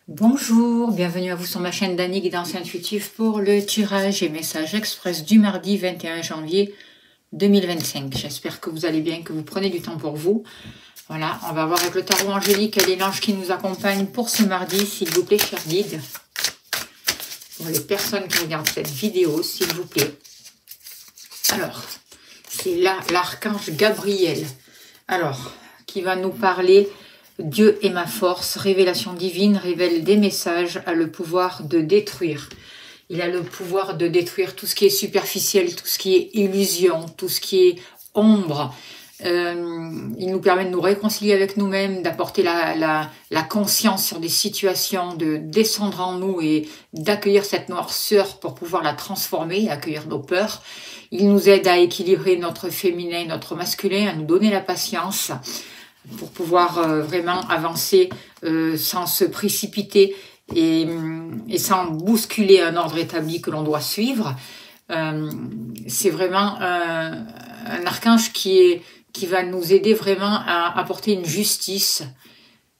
Bonjour, bienvenue à vous sur ma chaîne d'Annie Guidance Intuitive pour le tirage et message express du mardi 21 janvier 2025. J'espère que vous allez bien, que vous prenez du temps pour vous. Voilà, on va voir avec le tarot angélique les l'ange qui nous accompagne pour ce mardi, s'il vous plaît, cher guide. Pour les personnes qui regardent cette vidéo, s'il vous plaît. Alors, c'est là l'archange Gabriel. Alors, qui va nous parler... Dieu est ma force, révélation divine, révèle des messages, a le pouvoir de détruire. Il a le pouvoir de détruire tout ce qui est superficiel, tout ce qui est illusion, tout ce qui est ombre. Il nous permet de nous réconcilier avec nous-mêmes, d'apporter la conscience sur des situations, de descendre en nous et d'accueillir cette noirceur pour pouvoir la transformer, accueillir nos peurs. Il nous aide à équilibrer notre féminin, notre masculin, à nous donner la patience, pour pouvoir vraiment avancer sans se précipiter et sans bousculer un ordre établi que l'on doit suivre. C'est vraiment un archange qui va nous aider vraiment à apporter une justice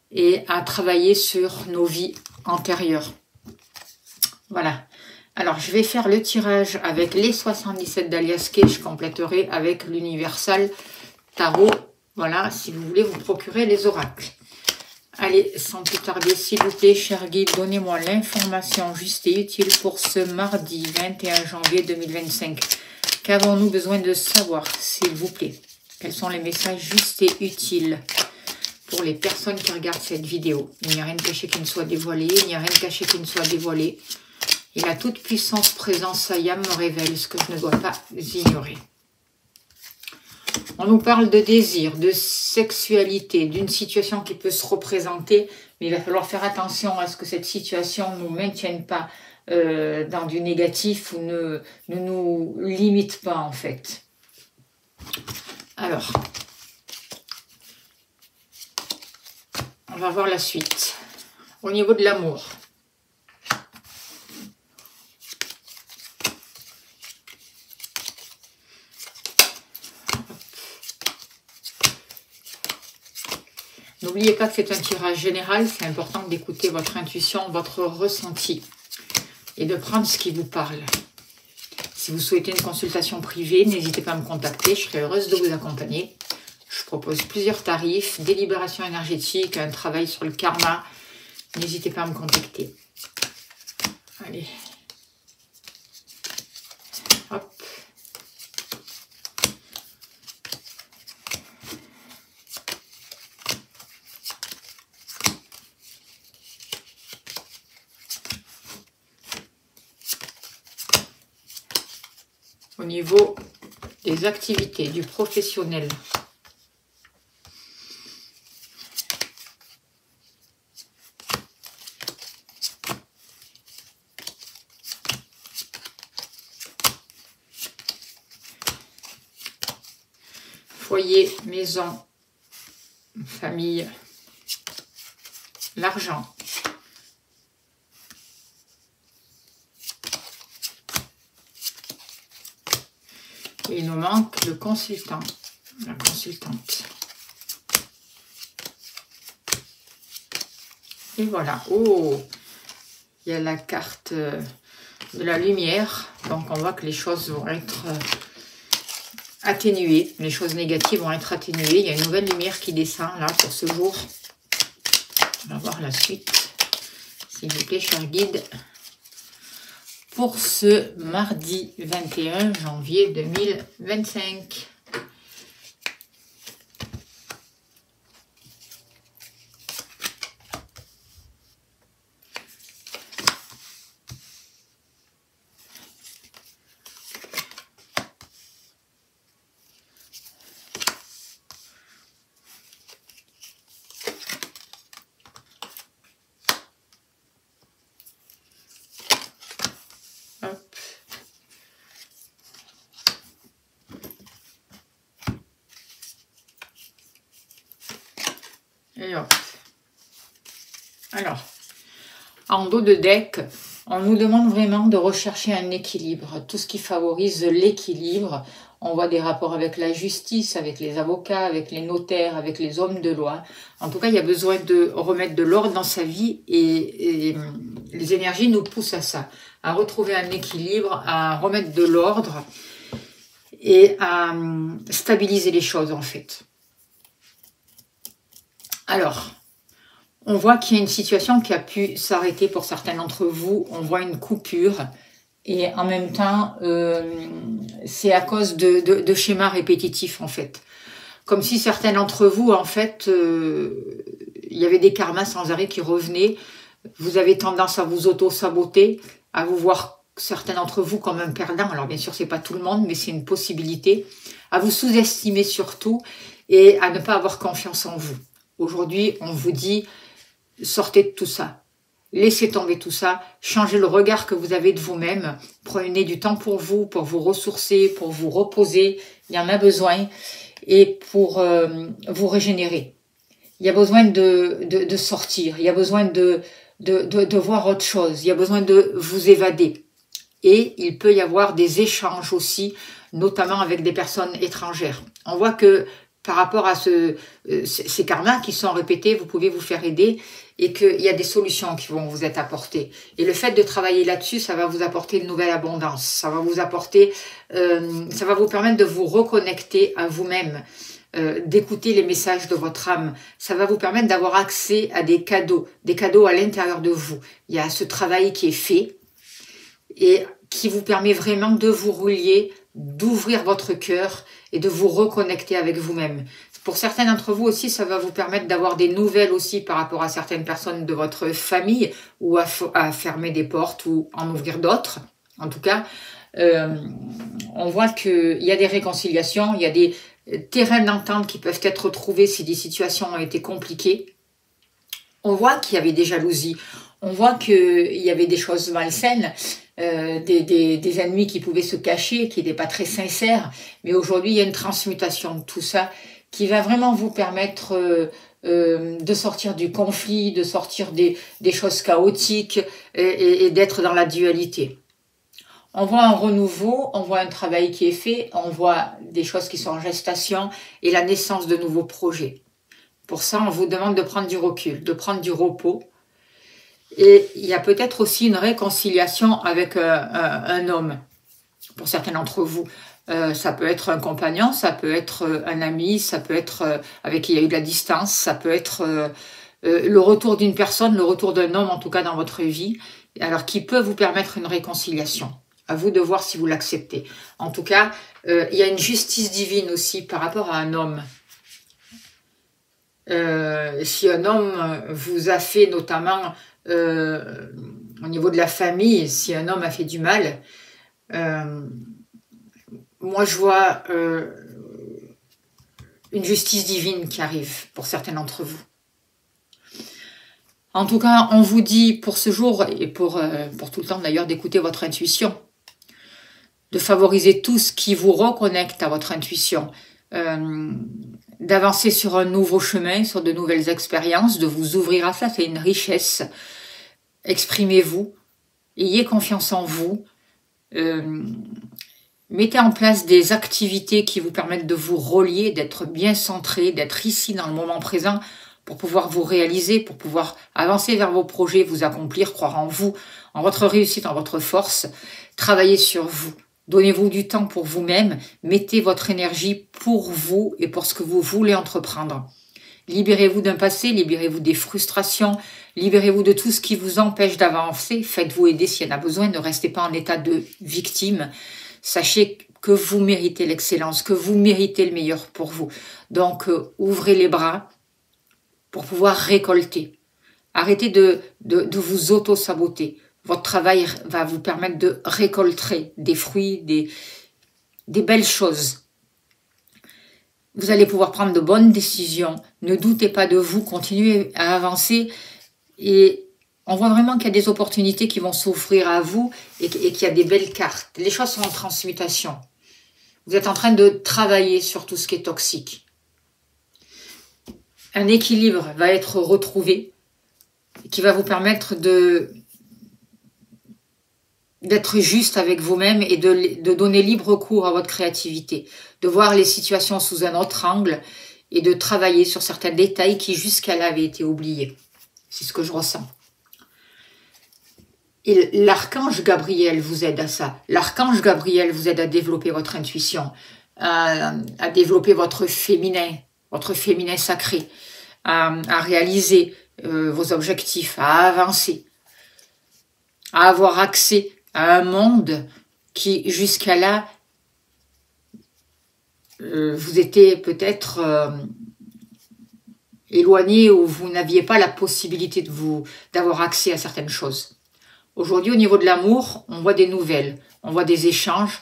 et à travailler sur nos vies antérieures. Voilà. Alors, je vais faire le tirage avec les 77 d'Alias Kay. Je compléterai avec l'Universal Tarot. Voilà, si vous voulez vous procurer les oracles. Allez, sans plus tarder, s'il vous plaît, cher guide, donnez-moi l'information juste et utile pour ce mardi 21 janvier 2025. Qu'avons-nous besoin de savoir, s'il vous plaît? Quels sont les messages justes et utiles pour les personnes qui regardent cette vidéo? Il n'y a rien de caché qui ne soit dévoilé, il n'y a rien de caché qui ne soit dévoilé. Et la toute-puissance présence Sayam me révèle ce que je ne dois pas ignorer. On nous parle de désir, de sexualité, d'une situation qui peut se représenter, mais il va falloir faire attention à ce que cette situation ne nous maintienne pas dans du négatif ou ne nous limite pas en fait. Alors, on va voir la suite. Au niveau de l'amour. N'oubliez pas que c'est un tirage général, c'est important d'écouter votre intuition, votre ressenti et de prendre ce qui vous parle. Si vous souhaitez une consultation privée, n'hésitez pas à me contacter, je serai heureuse de vous accompagner. Je propose plusieurs tarifs, des libérations énergétiques, un travail sur le karma. N'hésitez pas à me contacter. Allez. Hop. Au niveau des activités, du professionnel. Foyer, maison, famille, l'argent. Et il nous manque le consultant, la consultante. Et voilà. Oh, il y a la carte de la lumière. Donc, on voit que les choses vont être atténuées. Les choses négatives vont être atténuées. Il y a une nouvelle lumière qui descend là pour ce jour. On va voir la suite. S'il vous plaît, cher guide. Pour ce mardi 21 janvier 2025. Et hop. Alors, en dos de deck, on nous demande vraiment de rechercher un équilibre. Tout ce qui favorise l'équilibre. On voit des rapports avec la justice, avec les avocats, avec les notaires, avec les hommes de loi. En tout cas, il y a besoin de remettre de l'ordre dans sa vie et les énergies nous poussent à ça, à retrouver un équilibre, à remettre de l'ordre et à stabiliser les choses en fait. Alors, on voit qu'il y a une situation qui a pu s'arrêter pour certains d'entre vous. On voit une coupure et en même temps, c'est à cause de schémas répétitifs en fait. Comme si certains d'entre vous, en fait, il y avait des karmas sans arrêt qui revenaient. Vous avez tendance à vous auto-saboter, à vous voir certains d'entre vous comme un perdant. Alors bien sûr, c'est pas tout le monde, mais c'est une possibilité. À vous sous-estimer surtout et à ne pas avoir confiance en vous. Aujourd'hui, on vous dit, sortez de tout ça. Laissez tomber tout ça. Changez le regard que vous avez de vous-même. Prenez du temps pour vous ressourcer, pour vous reposer. Il y en a besoin. Et pour vous régénérer. Il y a besoin de sortir. Il y a besoin de voir autre chose. Il y a besoin de vous évader. Et il peut y avoir des échanges aussi, notamment avec des personnes étrangères. On voit que par rapport à ces karmas qui sont répétés, vous pouvez vous faire aider et qu'il y a des solutions qui vont vous être apportées. Et le fait de travailler là-dessus, ça va vous apporter une nouvelle abondance. Ça va vous apporter, ça va vous permettre de vous reconnecter à vous-même, d'écouter les messages de votre âme. Ça va vous permettre d'avoir accès à des cadeaux à l'intérieur de vous. Il y a ce travail qui est fait et qui vous permet vraiment de vous relier, d'ouvrir votre cœur et de vous reconnecter avec vous-même. Pour certains d'entre vous aussi, ça va vous permettre d'avoir des nouvelles aussi par rapport à certaines personnes de votre famille ou à fermer des portes ou en ouvrir d'autres. En tout cas, on voit qu'il y a des réconciliations, il y a des terrains d'entente qui peuvent être retrouvés si des situations ont été compliquées. On voit qu'il y avait des jalousies, on voit qu'il y avait des choses malsaines, des ennemis qui pouvaient se cacher, qui n'étaient pas très sincères. Mais aujourd'hui, il y a une transmutation de tout ça qui va vraiment vous permettre de sortir du conflit, de sortir des choses chaotiques et d'être dans la dualité. On voit un renouveau, on voit un travail qui est fait, on voit des choses qui sont en gestation et la naissance de nouveaux projets. Pour ça, on vous demande de prendre du recul, de prendre du repos. Et il y a peut-être aussi une réconciliation avec un homme, pour certains d'entre vous. Ça peut être un compagnon, ça peut être un ami, ça peut être avec qui il y a eu de la distance, ça peut être le retour d'une personne, le retour d'un homme en tout cas dans votre vie, alors qui peut vous permettre une réconciliation. À vous de voir si vous l'acceptez. En tout cas, il y a une justice divine aussi par rapport à un homme. Si un homme vous a fait notamment au niveau de la famille, si un homme a fait du mal, moi je vois une justice divine qui arrive pour certains d'entre vous. En tout cas, on vous dit pour ce jour et pour tout le temps d'ailleurs d'écouter votre intuition, de favoriser tout ce qui vous reconnecte à votre intuition, d'avancer sur un nouveau chemin, sur de nouvelles expériences, de vous ouvrir à ça, c'est une richesse. Exprimez-vous, ayez confiance en vous, mettez en place des activités qui vous permettent de vous relier, d'être bien centré, d'être ici dans le moment présent pour pouvoir vous réaliser, pour pouvoir avancer vers vos projets, vous accomplir, croire en vous, en votre réussite, en votre force, travailler sur vous. Donnez-vous du temps pour vous-même, mettez votre énergie pour vous et pour ce que vous voulez entreprendre. Libérez-vous d'un passé, libérez-vous des frustrations, libérez-vous de tout ce qui vous empêche d'avancer. Faites-vous aider s'il y en a besoin, ne restez pas en état de victime. Sachez que vous méritez l'excellence, que vous méritez le meilleur pour vous. Donc, ouvrez les bras pour pouvoir récolter. Arrêtez de vous auto-saboter. Votre travail va vous permettre de récolter des fruits, des belles choses. Vous allez pouvoir prendre de bonnes décisions. Ne doutez pas de vous, continuez à avancer. Et on voit vraiment qu'il y a des opportunités qui vont s'offrir à vous et qu'il y a des belles cartes. Les choses sont en transmutation. Vous êtes en train de travailler sur tout ce qui est toxique. Un équilibre va être retrouvé qui va vous permettre de d'être juste avec vous-même et de donner libre cours à votre créativité, de voir les situations sous un autre angle et de travailler sur certains détails qui jusqu'à là avaient été oubliés. C'est ce que je ressens. Et l'archange Gabriel vous aide à ça. L'archange Gabriel vous aide à développer votre intuition, à développer votre féminin sacré, à réaliser vos objectifs, à avancer, à avoir accès à un monde qui jusqu'à là vous était peut-être éloigné ou vous n'aviez pas la possibilité d'avoir accès à certaines choses. Aujourd'hui, au niveau de l'amour, on voit des nouvelles, on voit des échanges,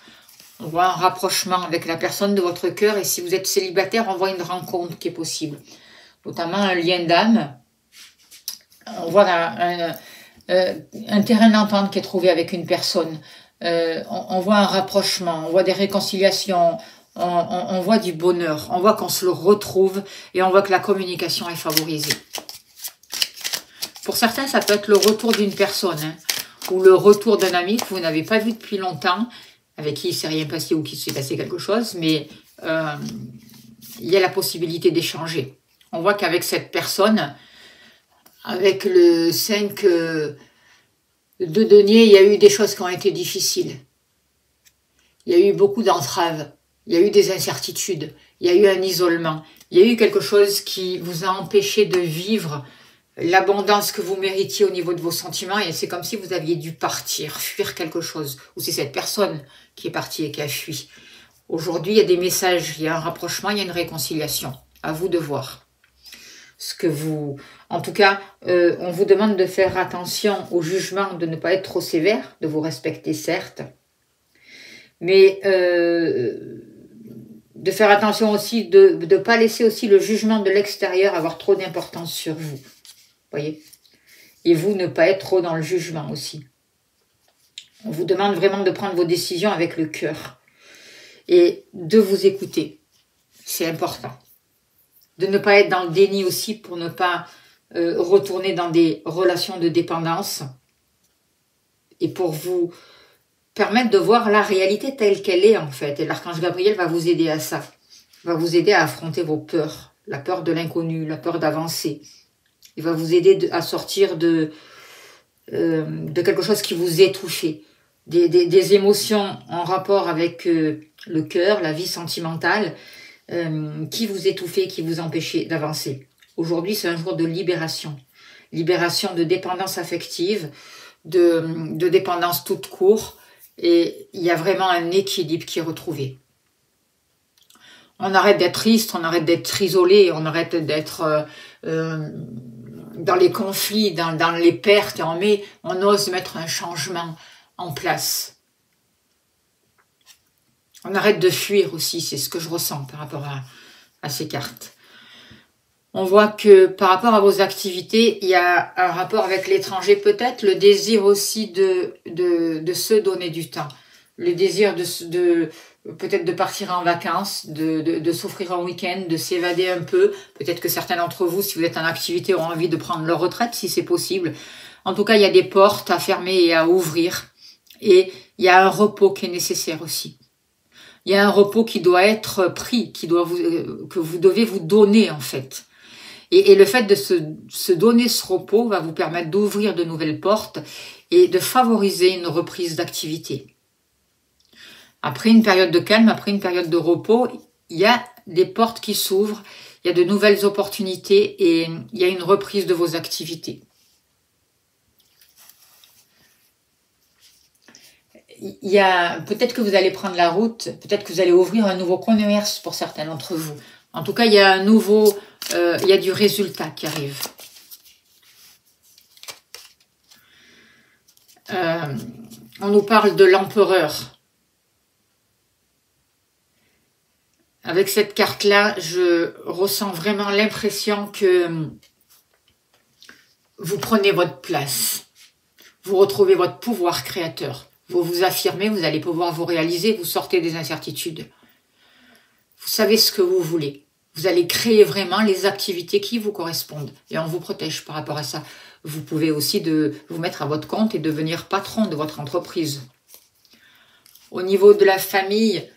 on voit un rapprochement avec la personne de votre cœur et si vous êtes célibataire, on voit une rencontre qui est possible, notamment un lien d'âme. On voit un terrain d'entente qui est trouvé avec une personne. On voit un rapprochement, on voit des réconciliations, on voit du bonheur, on voit qu'on se le retrouve et on voit que la communication est favorisée. Pour certains, ça peut être le retour d'une personne ou le retour d'un ami que vous n'avez pas vu depuis longtemps, avec qui il ne s'est rien passé ou qui s'est passé quelque chose, mais il y a la possibilité d'échanger. On voit qu'avec cette personne, avec le 5 de denier, il y a eu des choses qui ont été difficiles. Il y a eu beaucoup d'entraves, il y a eu des incertitudes, il y a eu un isolement, il y a eu quelque chose qui vous a empêché de vivre l'abondance que vous méritiez au niveau de vos sentiments et c'est comme si vous aviez dû partir, fuir quelque chose, ou c'est cette personne qui est partie et qui a fui. Aujourd'hui, il y a des messages, il y a un rapprochement, il y a une réconciliation. À vous de voir. En tout cas, on vous demande de faire attention au jugement, de ne pas être trop sévère, de vous respecter certes, mais de faire attention aussi, de ne pas laisser aussi le jugement de l'extérieur avoir trop d'importance sur vous. Voyez, et vous ne pas être trop dans le jugement aussi. On vous demande vraiment de prendre vos décisions avec le cœur et de vous écouter. C'est important. De ne pas être dans le déni aussi pour ne pas retourner dans des relations de dépendance et pour vous permettre de voir la réalité telle qu'elle est en fait. Et l'archange Gabriel va vous aider à ça. Va vous aider à affronter vos peurs, la peur de l'inconnu, la peur d'avancer. Il va vous aider à sortir de quelque chose qui vous étouffait, des émotions en rapport avec le cœur, la vie sentimentale, qui vous étouffaient, qui vous empêchaient d'avancer. Aujourd'hui, c'est un jour de libération. Libération de dépendance affective, de dépendance toute court, et il y a vraiment un équilibre qui est retrouvé. On arrête d'être triste, on arrête d'être isolé, on arrête d'être dans les conflits, dans les pertes, et on ose mettre un changement en place. On arrête de fuir aussi, c'est ce que je ressens par rapport à ces cartes. On voit que par rapport à vos activités, il y a un rapport avec l'étranger, peut-être le désir aussi de se donner du temps. Le désir peut-être de partir en vacances, de s'offrir un week-end, de s'évader un peu. Peut-être que certains d'entre vous, si vous êtes en activité, ont envie de prendre leur retraite, si c'est possible. En tout cas, il y a des portes à fermer et à ouvrir. Et il y a un repos qui est nécessaire aussi. Il y a un repos qui doit être pris, que vous devez vous donner en fait. Et le fait de se donner ce repos va vous permettre d'ouvrir de nouvelles portes et de favoriser une reprise d'activité. Après une période de calme, après une période de repos, il y a des portes qui s'ouvrent, il y a de nouvelles opportunités et il y a une reprise de vos activités. Peut-être que vous allez prendre la route, peut-être que vous allez ouvrir un nouveau commerce pour certains d'entre vous. En tout cas, il y a il y a du résultat qui arrive. On nous parle de l'empereur. Avec cette carte-là, je ressens vraiment l'impression que vous prenez votre place. Vous retrouvez votre pouvoir créateur. Vous vous affirmez, vous allez pouvoir vous réaliser, vous sortez des incertitudes. Vous savez ce que vous voulez. Vous allez créer vraiment les activités qui vous correspondent. Et on vous protège par rapport à ça. vous pouvez aussi vous mettre à votre compte et devenir patron de votre entreprise. Au niveau de la famille,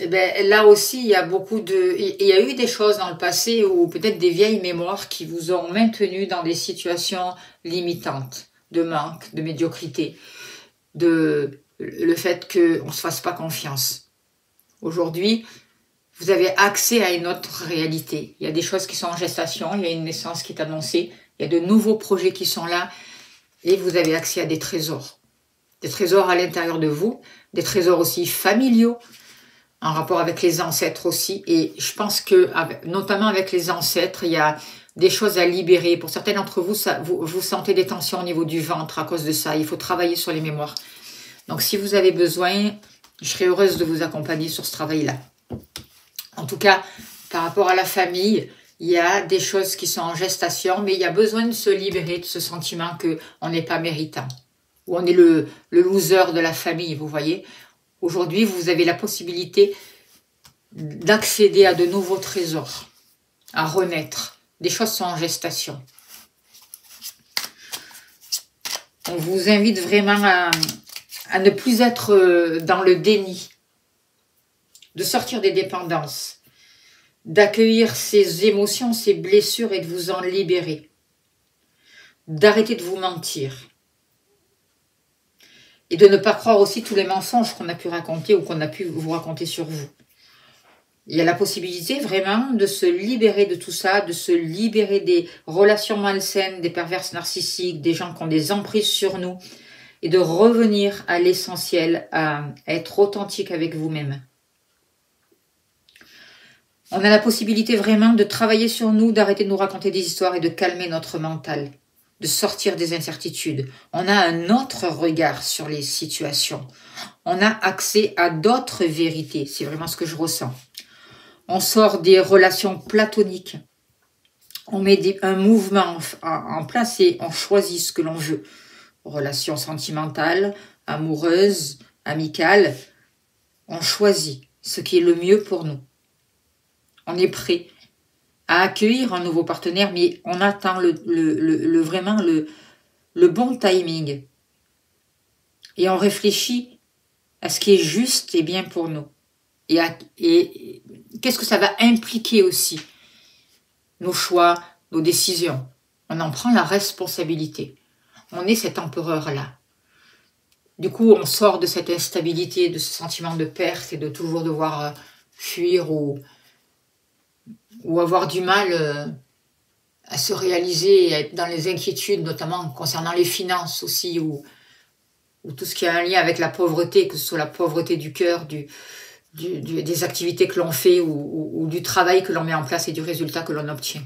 eh ben, là aussi, il y a eu des choses dans le passé ou peut-être des vieilles mémoires qui vous ont maintenu dans des situations limitantes, de manque, de médiocrité, le fait qu'on ne se fasse pas confiance. Aujourd'hui, vous avez accès à une autre réalité. Il y a des choses qui sont en gestation, il y a une naissance qui est annoncée, il y a de nouveaux projets qui sont là et vous avez accès à des trésors. Des trésors à l'intérieur de vous, des trésors aussi familiaux, en rapport avec les ancêtres aussi. Et je pense que, notamment avec les ancêtres, il y a des choses à libérer. Pour certains d'entre vous, vous sentez des tensions au niveau du ventre à cause de ça. Il faut travailler sur les mémoires. Donc, si vous avez besoin, je serai heureuse de vous accompagner sur ce travail-là. En tout cas, par rapport à la famille, il y a des choses qui sont en gestation, mais il y a besoin de se libérer de ce sentiment qu'on n'est pas méritant. Ou on est le loser de la famille, vous voyez. Aujourd'hui, vous avez la possibilité d'accéder à de nouveaux trésors, à renaître. Des choses sont en gestation. On vous invite vraiment à ne plus être dans le déni, de sortir des dépendances, d'accueillir ces émotions, ces blessures et de vous en libérer, d'arrêter de vous mentir. Et de ne pas croire aussi tous les mensonges qu'on a pu raconter ou qu'on a pu vous raconter sur vous. Il y a la possibilité vraiment de se libérer de tout ça, de se libérer des relations malsaines, des perverses narcissiques, des gens qui ont des emprises sur nous, et de revenir à l'essentiel, à être authentique avec vous-même. On a la possibilité vraiment de travailler sur nous, d'arrêter de nous raconter des histoires et de calmer notre mental, de sortir des incertitudes. On a un autre regard sur les situations. On a accès à d'autres vérités. C'est vraiment ce que je ressens. On sort des relations platoniques. On met un mouvement en place et on choisit ce que l'on veut. Relations sentimentales, amoureuses, amicales. On choisit ce qui est le mieux pour nous. On est prêt à accueillir un nouveau partenaire, mais on attend vraiment le bon timing. Et on réfléchit à ce qui est juste et bien pour nous. Et qu'est-ce que ça va impliquer aussi? Nos choix, nos décisions. On en prend la responsabilité. On est cet empereur-là. Du coup, on sort de cette instabilité, de ce sentiment de perte et de toujours devoir fuir ou avoir du mal à se réaliser et à être dans les inquiétudes, notamment concernant les finances aussi, ou tout ce qui a un lien avec la pauvreté, que ce soit la pauvreté du cœur, des activités que l'on fait ou du travail que l'on met en place et du résultat que l'on obtient.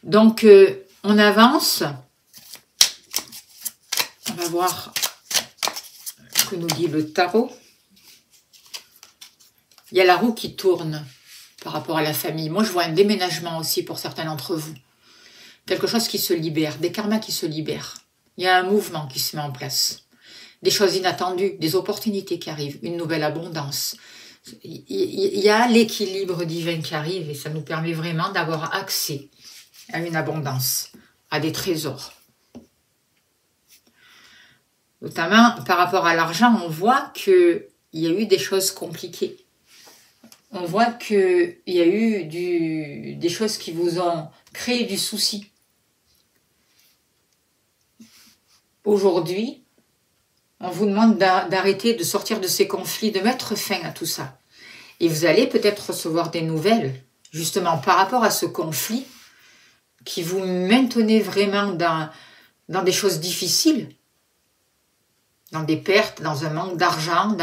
Donc, on avance. On va voir ce que nous dit le tarot. Il y a la roue qui tourne par rapport à la famille. Moi, je vois un déménagement aussi pour certains d'entre vous. Quelque chose qui se libère, des karmas qui se libèrent. Il y a un mouvement qui se met en place. Des choses inattendues, des opportunités qui arrivent, une nouvelle abondance. Il y a l'équilibre divin qui arrive et ça nous permet vraiment d'avoir accès à une abondance, à des trésors. Notamment, par rapport à l'argent, on voit qu'il y a eu des choses compliquées. On voit qu'il y a eu des choses qui vous ont créé du souci. Aujourd'hui, on vous demande d'arrêter, de sortir de ces conflits, de mettre fin à tout ça. Et vous allez peut-être recevoir des nouvelles, justement par rapport à ce conflit, qui vous maintenez vraiment dans des choses difficiles, dans des pertes, dans un manque d'argent.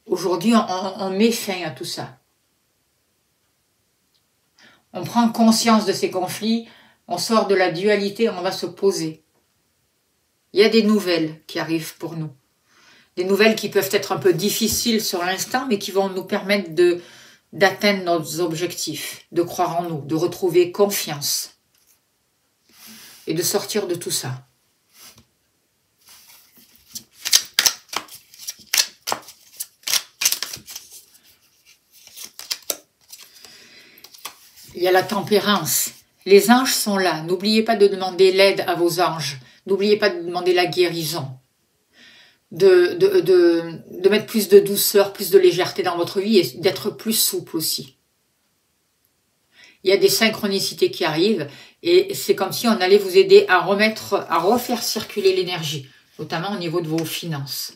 Aujourd'hui, on met fin à tout ça. On prend conscience de ces conflits, on sort de la dualité, on va se poser. Il y a des nouvelles qui arrivent pour nous. Des nouvelles qui peuvent être un peu difficiles sur l'instant, mais qui vont nous permettre d'atteindre nos objectifs, de croire en nous, de retrouver confiance et de sortir de tout ça. Il y a la tempérance. Les anges sont là. N'oubliez pas de demander l'aide à vos anges. N'oubliez pas de demander la guérison. De mettre plus de douceur, plus de légèreté dans votre vie et d'être plus souple aussi. Il y a des synchronicités qui arrivent et c'est comme si on allait vous aider à refaire circuler l'énergie, notamment au niveau de vos finances.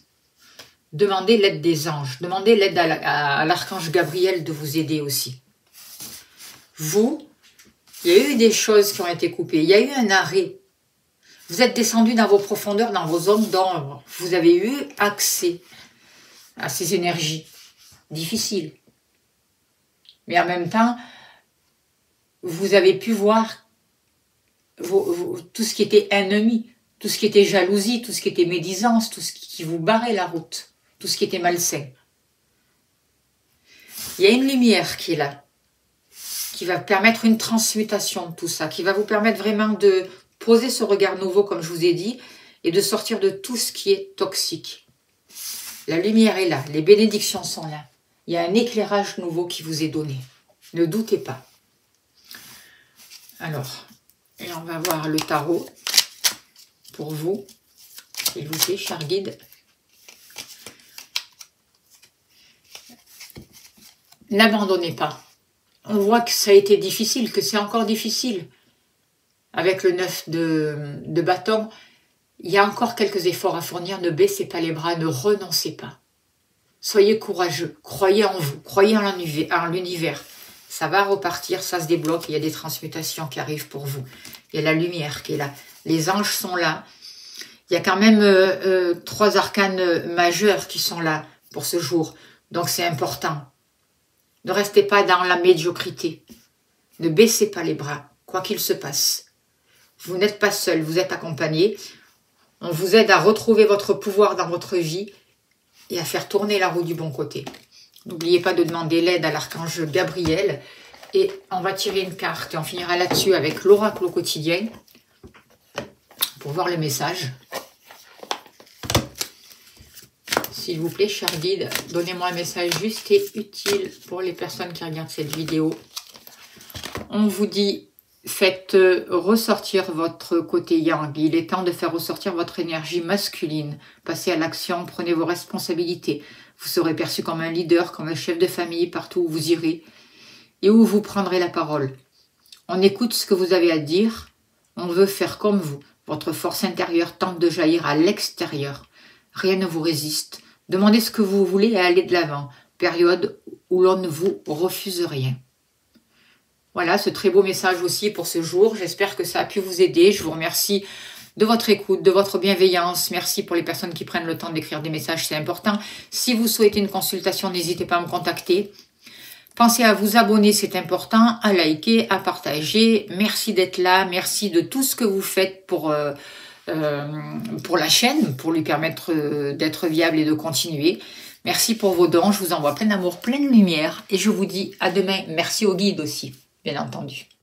Demandez l'aide des anges, demandez l'aide à l'archange Gabriel de vous aider aussi. Vous, il y a eu des choses qui ont été coupées, il y a eu un arrêt. Vous êtes descendu dans vos profondeurs, dans vos zones d'ombre. Vous avez eu accès à ces énergies difficiles. Mais en même temps, vous avez pu voir tout ce qui était ennemi, tout ce qui était jalousie, tout ce qui était médisance, tout ce qui vous barrait la route, tout ce qui était malsain. Il y a une lumière qui est là, qui va permettre une transmutation de tout ça, qui va vous permettre vraiment de poser ce regard nouveau, comme je vous ai dit, et de sortir de tout ce qui est toxique. La lumière est là, les bénédictions sont là. Il y a un éclairage nouveau qui vous est donné. Ne doutez pas. Alors, et on va voir le tarot pour vous, s'il vous plaît, cher guide. N'abandonnez pas. On voit que ça a été difficile, que c'est encore difficile. Avec le 9 de bâton, il y a encore quelques efforts à fournir. Ne baissez pas les bras, ne renoncez pas. Soyez courageux, croyez en vous, croyez en l'univers. Ça va repartir, ça se débloque, il y a des transmutations qui arrivent pour vous. Il y a la lumière qui est là. Les anges sont là. Il y a quand même 3 arcanes majeurs qui sont là pour ce jour. Donc c'est important. Ne restez pas dans la médiocrité. Ne baissez pas les bras, quoi qu'il se passe. Vous n'êtes pas seul, vous êtes accompagné. On vous aide à retrouver votre pouvoir dans votre vie et à faire tourner la roue du bon côté. N'oubliez pas de demander l'aide à l'archange Gabriel. Et on va tirer une carte et on finira là-dessus avec l'oracle au quotidien pour voir le message. S'il vous plaît, cher guide, donnez-moi un message juste et utile pour les personnes qui regardent cette vidéo. On vous dit, faites ressortir votre côté yang. Il est temps de faire ressortir votre énergie masculine. Passez à l'action, prenez vos responsabilités. Vous serez perçu comme un leader, comme un chef de famille partout où vous irez et où vous prendrez la parole. On écoute ce que vous avez à dire. On veut faire comme vous. Votre force intérieure tente de jaillir à l'extérieur. Rien ne vous résiste. Demandez ce que vous voulez et allez de l'avant. Période où l'on ne vous refuse rien. Voilà, ce très beau message aussi pour ce jour. J'espère que ça a pu vous aider. Je vous remercie de votre écoute, de votre bienveillance. Merci pour les personnes qui prennent le temps d'écrire des messages, c'est important. Si vous souhaitez une consultation, n'hésitez pas à me contacter. Pensez à vous abonner, c'est important, à liker, à partager. Merci d'être là, merci de tout ce que vous faites pour la chaîne, pour lui permettre d'être viable et de continuer. Merci pour vos dons, je vous envoie plein d'amour, plein de lumière et je vous dis à demain. Merci au guide aussi, bien entendu.